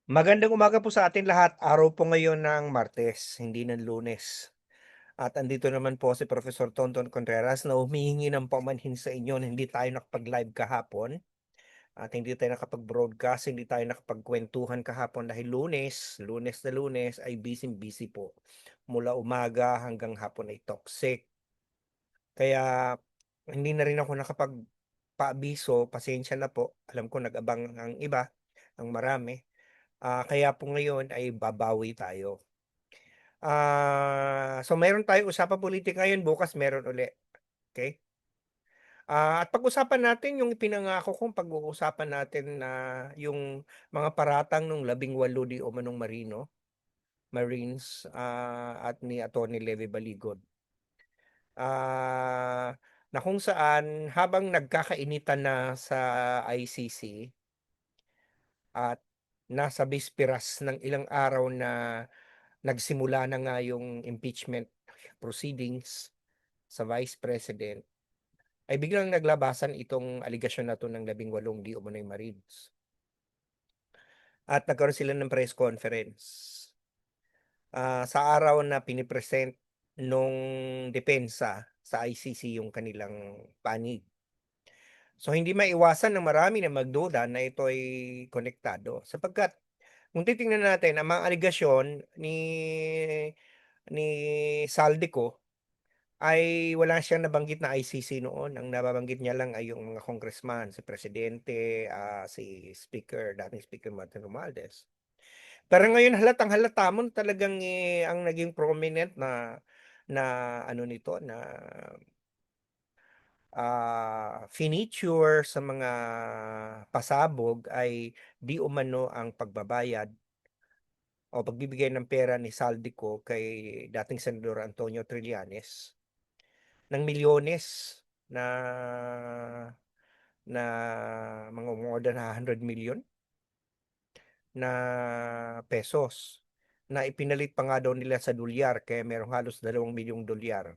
Magandang umaga po sa atin lahat. Araw po ngayon ng Martes, hindi ng Lunes. At andito naman po si Professor Tonton Contreras na humihingi ng paumanhin sa inyo na hindi tayo nakapag-live kahapon at hindi tayo nakapag-broadcast, hindi tayo nakapagkwentuhan kahapon dahil Lunes na Lunes ay busy-busy po. Mula umaga hanggang hapon ay toxic. Kaya hindi na rin ako nakapagpaabiso, pasensya na po. Alam ko nag-abang ang iba, ang marami. Kaya po ngayon ay babawi tayo. So meron tayong usapang pulitika ngayon, bukas meron uli, okey? At pag-usapan natin yung ipinangako kong pag-uusapan natin na yung mga paratang nung 18 di umanong Marines, at ni Attorney Leve Baligod. Ah, na kung saan habang nagkakainitan na sa ICC at nasa bisperas ng ilang araw na nagsimula na nga yung impeachment proceedings sa Vice President, ay biglang naglabasan itong aligasyon na 'to ng 18 di umano'y Marines. At nagkaroon sila ng press conference, sa araw na pinipresent nung depensa sa ICC yung kanilang panig. So, hindi maiwasan ng marami na magduda na ito ay konektado sapagkat kung titingnan natin ang mga aligasyon ni Saldico ay wala siyang nabanggit na ICC noon, ang nababanggit niya lang ay yung mga congressman, si presidente, si dating Speaker Martin Romualdez. Pero ngayon halatang-halata mo talagang, ang naging prominent na na ano nito na, finiture sa mga pasabog ay di umano ang pagbabayad o pagbibigay ng pera ni Saldico kay dating Senador Antonio Trillanes ng milyones na na mga more than 100 million na pesos na ipinalit pa nga daw nila sa dolyar kaya merong halos 2 milyong dolyar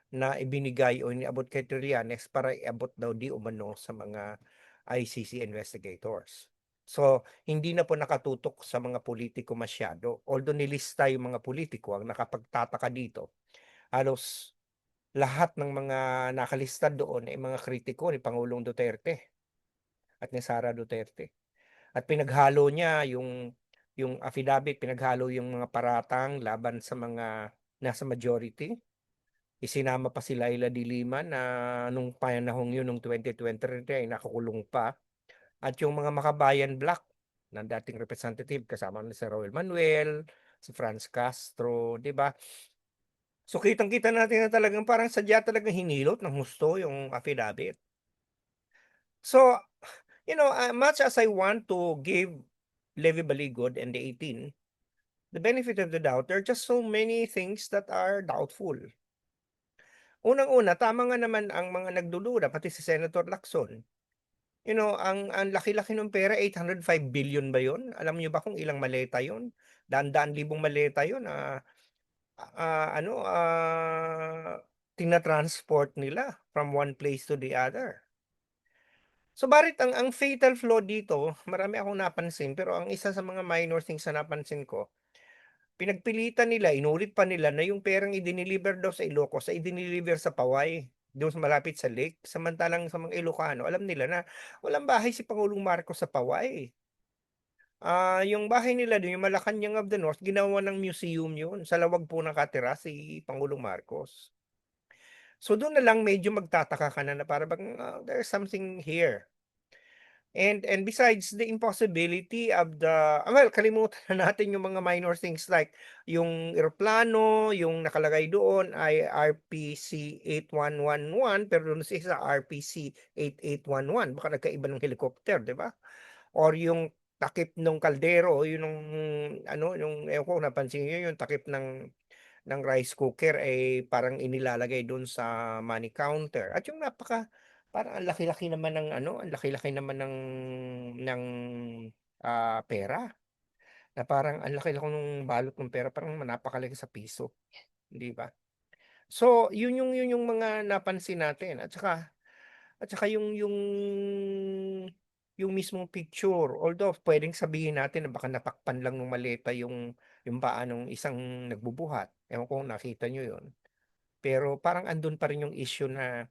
na ibinigay o iniabot kay Trillanes para iabot daw di umano sa mga ICC investigators. So, hindi na po nakatutok sa mga politiko masyado. Although nilista yung mga politiko, ang nakapagtataka dito, halos lahat ng mga nakalista doon ay mga kritiko ni Pangulong Duterte at ni Sara Duterte. At pinaghalo niya yung affidavit, pinaghalo yung mga paratang laban sa mga nasa majority. Isinama pa si Laila de Lima na nung panahong yun nung 2023 ay nakakulong pa. At yung mga Makabayan Black na dating representative kasama na si Raul Manuel, si Franz Castro, 'di ba? So kitang-kita natin na talagang parang sadya talagang hinilot ng husto yung affidavit. So, much as I want to give Levi Baligod and the 18 the benefit of the doubt, there are just so many things that are doubtful. Unang-una, tama nga naman ang mga nagdududa, pati si Senator Lacson. Ang laki-laki ng pera, 805 billion ba yun? Alam niyo ba kung ilang maleta yun? Daan-daan libong maleta yun, tina-transport nila from one place to the other. So, bakit ang fatal flaw dito, marami akong napansin, pero ang isa sa mga minor things na napansin ko, pinagpilitan nila, inulit pa nila na yung perang idineliver daw sa Ilocos ay idineliver sa Paway, doon sa malapit sa lake. Samantalang sa mga Ilocano, alam nila na walang bahay si Pangulong Marcos sa Paway. Yung bahay nila do'n, yung Malacanang of the North, ginawa ng museum yun. Sa lawag po nakatira si Pangulong Marcos. So doon na lang medyo magtataka ka na para bang, there's something here. And besides the impossibility of kalimutan na natin yung mga minor things like yung eroplano, yung nakalagay doon ay RPC 8111 pero dun sa isa RPC 8811 baka nagkaiba ng helicopter, 'di ba? Or yung takip nung kaldero, yun nung yung ewan ko kung napansin niyo yung takip ng rice cooker, ay parang inilalagay dun sa money counter at yung parang ang laki-laki naman ng ang laki-laki naman ng, pera, na parang ang laki-laki nung balot ng pera parang napakalaki sa piso, 'di ba? So, yun yung mga napansin natin at saka yung yung mismong picture. Although puwedeng sabihin natin na baka natakpan lang nung maleta yung paa nung isang nagbubuhat. Ewan ko kung nakita niyo yun. Pero parang andun pa rin yung issue na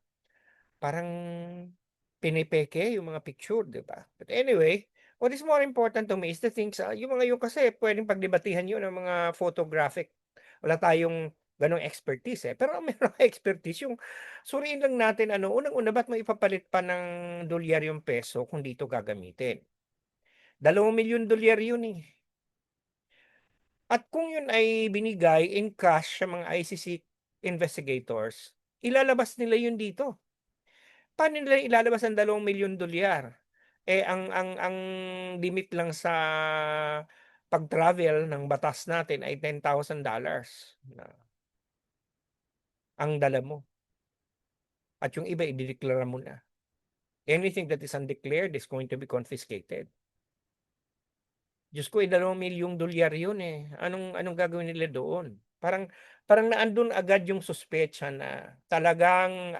parang pinepeke yung mga picture, 'di ba? But anyway, what is more important to me is the things, yung mga yun kasi puwedeng pagdebatehan yun ng mga photographic. Wala tayong gano'ng expertise, eh. Pero ang meron tayong expertise yung suriin lang natin ano, unang-una ba't mo ipapalit pa ng dolyar yung peso kung dito gagamitin? $2,000,000 yun, eh. At kung yun ay binigay in cash sa mga ICC investigators, ilalabas nila yun dito. Paano nila ilalabas ang $2,000,000? Eh, ang limit lang sa pag-travel ng batas natin ay $10,000 na ang dala mo at yung iba idedeklara mo na. Anything that is undeclared is going to be confiscated. Diyos ko, $2,000,000 yun, eh. Anong anong gagawin nila doon? Parang parang naandun agad yung suspecha na talagang,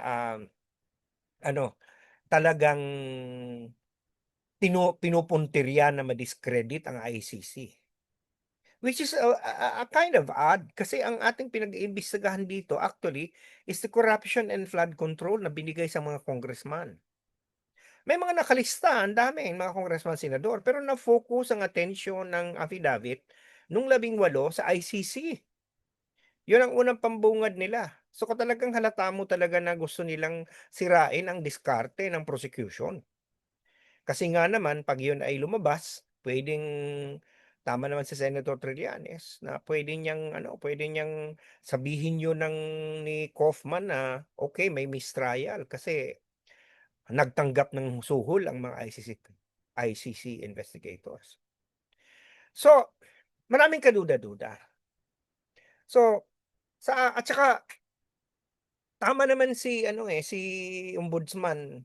ano, talagang pinupuntirya na ma-discredit ang ICC. Which is a kind of odd kasi ang ating pinag-iimbestigahan dito actually is the corruption and flood control na binigay sa mga congressman. May mga nakalista, ang dami, mga congressman, senador, pero na-focus ang atensyon ng affidavit nung 18 sa ICC. Yun ang unang pambungad nila. So, kung talagang halata mo talaga na gusto nilang sirain ang diskarte ng prosecution. Kasi nga naman 'pag yun ay lumabas, puwedeng tama naman si Senator Trillanes na puwede niyang ano, puwede niyang sabihin yun ni Kaufman na, okey, may mistrial kasi nagtanggap ng suhol ang mga ICC investigators. So, maraming kaduda-duda. So, at saka tama naman si ano, eh, si Ombudsman,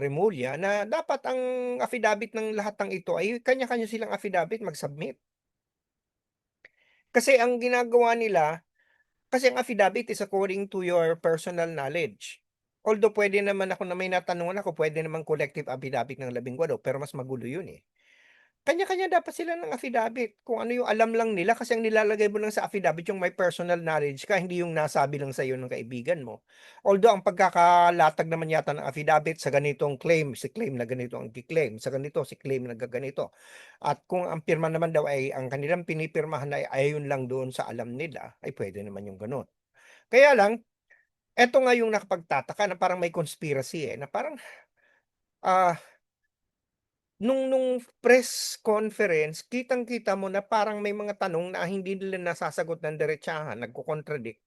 Remulla na dapat ang affidavit ng lahat ng ito ay kanya-kanya silang affidavit mag-submit. Kasi ang ginagawa nila, kasi ang affidavit is according to your personal knowledge. Although puwede naman ako na may natanungan ako, puwede namang collective affidavit ng 18 pero mas magulo yun, eh. Kanya-kanya dapat sila ng affidavit kung ano yung alam lang nila kasi ang nilalagay mo lang sa affidavit yung may personal knowledge ka, hindi yung nasabi lang sa'yo ng kaibigan mo. Although ang pagkakalatag naman yata ng affidavit sa ganitong claim, si claim na ganito ang ki-claim, sa ganito si claim na gaganito. At kung ang pirma naman daw ay ang kanilang pinipirmahan ay ayon lang doon sa alam nila, ay pwede naman yung gano'n. Kaya lang, eto nga yung nakapagtataka na parang may conspiracy, eh, na parang, ah nung press conference kitang-kita mo na parang may mga tanong na hindi nila nasasagot ng diretsahan, nagko-contradict.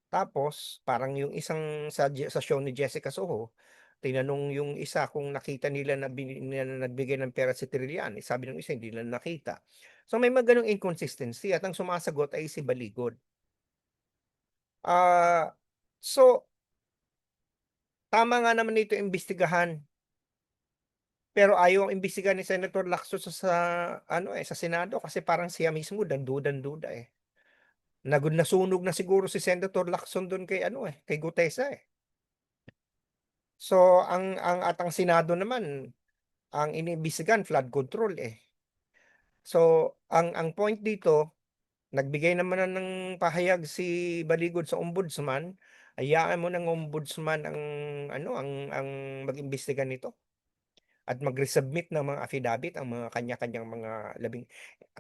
Tapos parang yung isang sa show ni Jessica Soho, tinanong yung isa kung nakita nila na nagbigay ng pera si Trillanes, sabi ng isa hindi nila nakita. So may mga gano'ng inconsistency at ang sumasagot ay si Baligod. Ah, so tama nga naman na ito imbestigahan. Pero ayaw imbestigahan ni Senator Lacson sa ano, sa Senado kasi parang siya mismo dandu-duda, eh. Nasunog na siguro si Senator Lacson dun kay ano, kay Gutesa, eh. So, ang Senado naman, ang iniimbestigahan flood control, eh. So, ang point dito, nagbigay naman na ng pahayag si Baligod sa ombudsman, hayaan mo ng ombudsman ang ano, ang mag-imbestiga nito. At mag-resubmit ng mga affidavit ang mga kanya-kanyang mga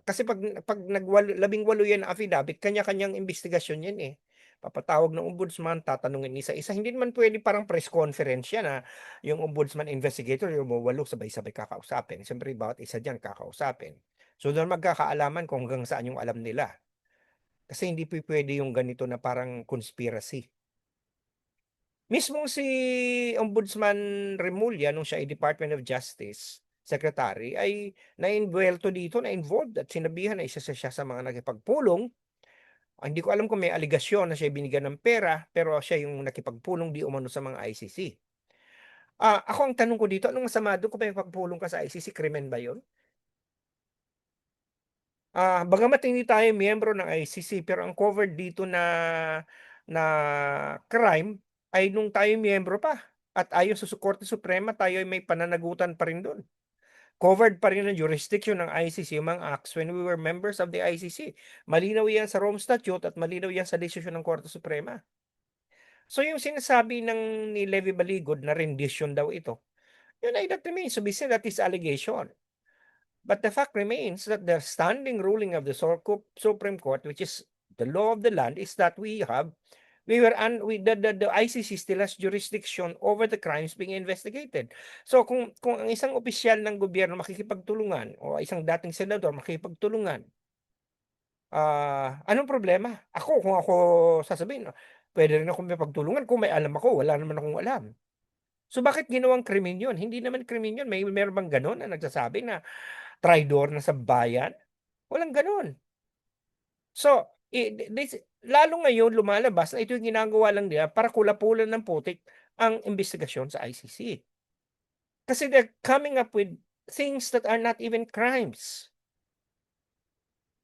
kasi 'pag 18 yan na affidavit kanya-kanyang imbestigasyon yan, eh. Papatawag ng ombudsman, tatanungin isa-isa, hindi naman puwede parang press conference yan na yung ombudsman investigator yung 8 sabay-sabay kakausapin, siyempre bawat isa diyan kakausapin. So, dun magkakaalaman kung hanggang saan yung alam nila. Kasi hindi pupuwede yung ganito na parang conspiracy. Mismong si Ombudsman Remulla nung siya ay Department of Justice Secretary ay nainbuwelto dito, na-involved at sinabihan na isa siya sa mga nakipagpulong. Hindi ko alam kung may aligasyon na siya binigyan ng pera, pero siya yung nakipagpulong di umano sa mga ICC. Ako ang tanong ko dito, anong masama dun kung makipagpulong ka sa ICC, krimen ba yun? Bagamat hindi tayo miyembro ng ICC pero ang covered dito na na crime ay nung tayo miyembro pa. At ayon sa Korte Suprema tayo ay may pananagutan pa rin dun. Covered pa rin ng jurisdiction ng ICC yung mga acts when we were members of the ICC. Malinaw yan sa Rome Statute at malinaw yan sa desisyon ng Korte Suprema. So yung sinasabi ni Levi Baligod na rendition daw ito, yun ay that remains to be said, that is allegation. But the fact remains that the standing ruling of the Supreme Court, which is the law of the land, is that the ICC still has jurisdiction over the crimes being investigated. So kung ang isang opisyal ng gobyerno makikipagtulungan o isang dating senador makikipagtulungan, anong problema? Kung ako sasabihin, pwede rin akong makipagtulungan kung may alam ako, wala naman akong alam. So bakit ginawang krimen yun? Hindi naman krimen yun. Meron bang gano'n na nagsasabi na traidor na sa bayan? Walang gano'n. So, lalo ngayon lumalabas na ito yung ginagawa lang nila para kulapulan ng putik ang imbestigasyon sa ICC. Kasi they're coming up with things that are not even crimes.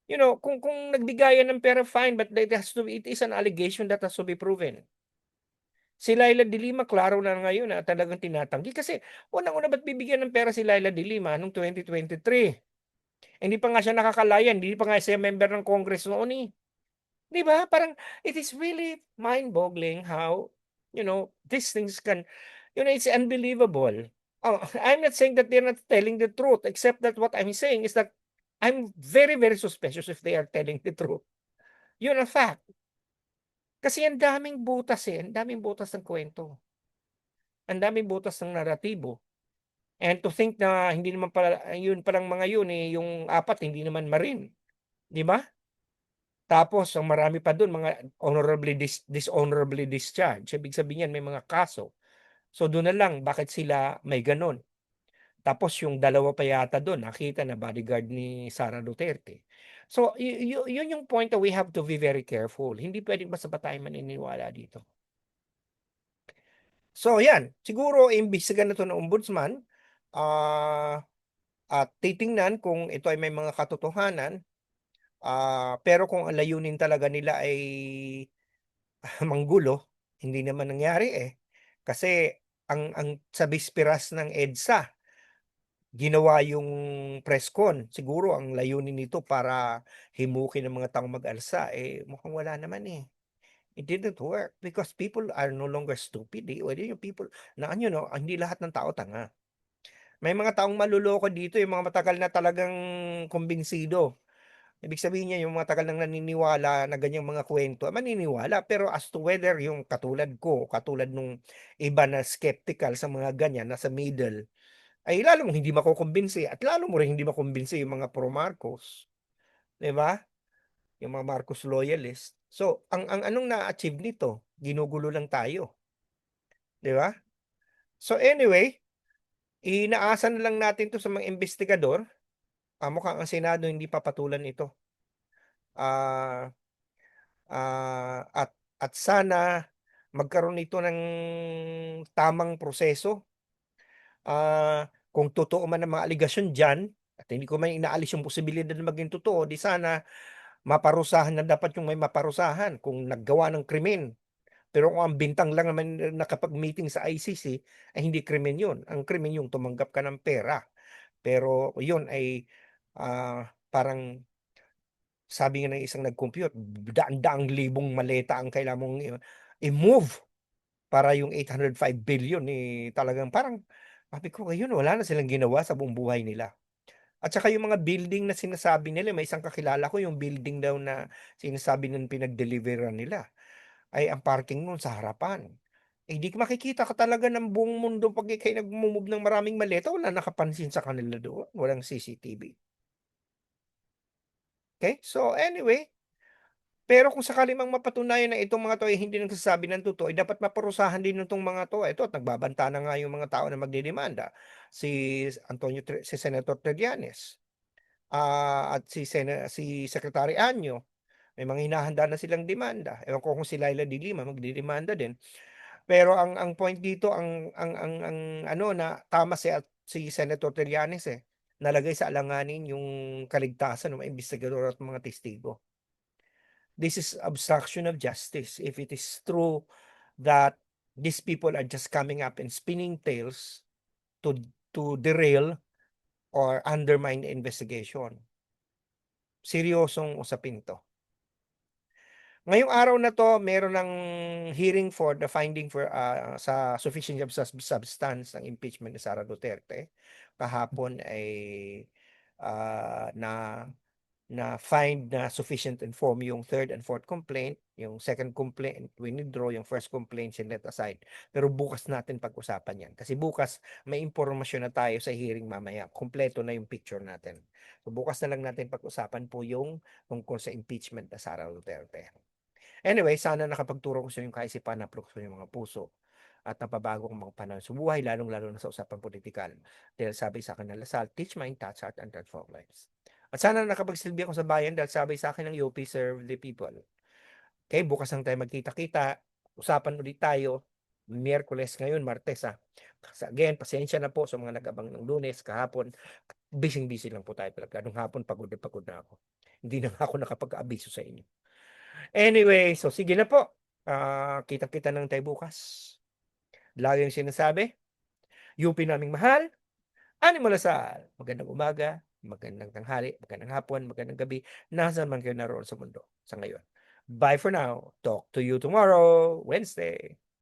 You know, kung nagbigayan ng pera, fine, but it is an allegation that has to be proven. Si Laila de Lima, klaro na ngayon na talagang tinatanggi kasi unang-una ba't bibigyan ng pera si Laila de Lima noong 2023? Hindi pa nga siya nakakalayan, hindi pa nga siya member ng Congress noon eh. 'Di ba? Parang it is really mind-boggling how, these things can, it's unbelievable. Oh, I'm not saying that they're not telling the truth, except that what I'm saying is that I'm very, very suspicious if they are telling the truth. Yun ang fact. Kasi ang daming butas ang daming butas ng kwento. Ang daming butas ng naratibo. And to think na hindi naman pala yun palang mga yun, yung apat hindi naman marin, 'di ba? Tapos ang marami pa dun mga dishonorably discharged, ibig sabihin niyan may mga kaso. So dun na lang bakit sila may gano'n. Tapos yung dalawa pa yata dun nakita na bodyguard ni Sara Duterte. So yun yung point that we have to be very careful, hindi puwedeng basta-basta tayo maniniwala dito. So yan, siguro iimbestigahan na 'to ng ombudsman, ah, at titingnan kung ito ay may mga katotohanan, pero kung ang layunin talaga nila ay manggulo, hindi naman nangyari, eh. Kasi ang sa bisperas ng EDSA, ginawa yung press con. Siguro ang layunin nito para himukin ang mga taong mag-alsa, mukhang wala naman, eh. It didn't work because people are no longer stupid, eh. Yung people na hindi lahat ng tao tanga. May mga taong maluloko dito, yung mga matagal na talagang kumbinsido. Ibig sabihin niya yung mga tagal nang naniniwala na ganyang mga kuwento, maniniwala. Pero as to whether yung katulad ko, katulad nung iba na skeptical sa mga ganyan, nasa middle, ay lalo mong hindi makukumbinsi at lalo mo rin hindi makumbinsi yung mga pro Marcos, 'di ba? Yung mga Marcos loyalist. So, ang anong na-achieve nito, ginugulo lang tayo, 'di ba? So anyway, inaasa na lang natin 'to sa mga investigador. Mukhang ang Senado hindi papatulan ito. Ah at sana magkaroon ito ng tamang proseso. Kung totoo man ang mga aligasyon diyan at hindi ko man inaalis yung posibilidad na maging totoo, 'di sana maparusahan na dapat yung may maparusahan kung naggawa ng krimen. Pero kung ang bintang lang naman nakapag-meeting sa ICC ay hindi krimen yun. Ang krimen yung tumanggap ka ng pera. Pero yun ay, parang sabi nga ng isang nag-compute, daan-daang libong maleta ang kailangan mong i-move para yung 805 billion, talagang parang sabi ko, ngayon wala na silang ginawa sa buong buhay nila. At saka yung mga building na sinasabi nila, may isang kakilala ko yung building daw na sinasabi ng pinag-deliveran nila ay ang parking nun sa harapan. Di makikita ka talaga ng buong mundo 'pag ika'y nagmo-move ng maraming maleta, wala nakapansin sa kanila doon, walang CCTV. Okay, so anyway, pero kung sakali mang mapatunayan na itong mga 'to ay hindi nagsasabi ng totoo, ay dapat maparusahan din nitong mga 'to. Ito at nagbabanta na nga yung mga tao na magdedemanda, si Senator Trillanes, at si Secretary Anyo, may mga hinahanda na silang demanda. Ewan ko kung si Laila de Lima magdedemanda din. Pero ang point dito, ang ano na tama si Senator Trillanes, nalagay sa alanganin yung kaligtasan ng mga investigador at mga testigo. This is obstruction of justice if it is true that these people are just coming up and spinning tales to derail or undermine the investigation. Seryosong usapin 'to. Ngayong araw na 'to meron ng hearing for the finding for, sa sufficiency of substance ng impeachment ni Sara Duterte. Kahapon ay, na find na sufficient and form yung third and fourth complaint, yung second complaint winidraw, yung first complaint sinet aside. Pero bukas natin pag-usapan yan kasi bukas may impormasyon na tayo sa hearing mamaya, kumpleto na yung picture natin. So bukas na lang natin pag-usapan po yung tungkol sa impeachment na Sara Duterte. Anyway, sana nakapagturo ko sa yung kaisipan, naplok sa yung mga puso at napabago ang mga panahon sa buhay, lalong-lalo na sa usapang politikal. Dahil sabi sa akin ng Lasal, teach mind, touch heart, and transform lives. At sana nakapagsilbi ako sa bayan dahil sabi sa akin ng UP, serve the people. Okay, bukas lang tayo magkita-kita. Usapan ulit tayo. Miyerkules ngayon, Martes Again, pasensya na po sa mga nag-abang ng Lunes, kahapon. Busy-busy lang po tayo talaga. Nung hapon, pagod na ako. Hindi na ako nakapag-abiso sa inyo. Anyway, so sige na po. Kita-kita lang tayo bukas. Lagi yung sinasabi, UP naming mahal, Animo Lasal. Magandang umaga, magandang tanghali, magandang hapon, magandang gabi, nasaan man kayo naroon sa mundo sa ngayon. Bye for now. Talk to you tomorrow, Wednesday.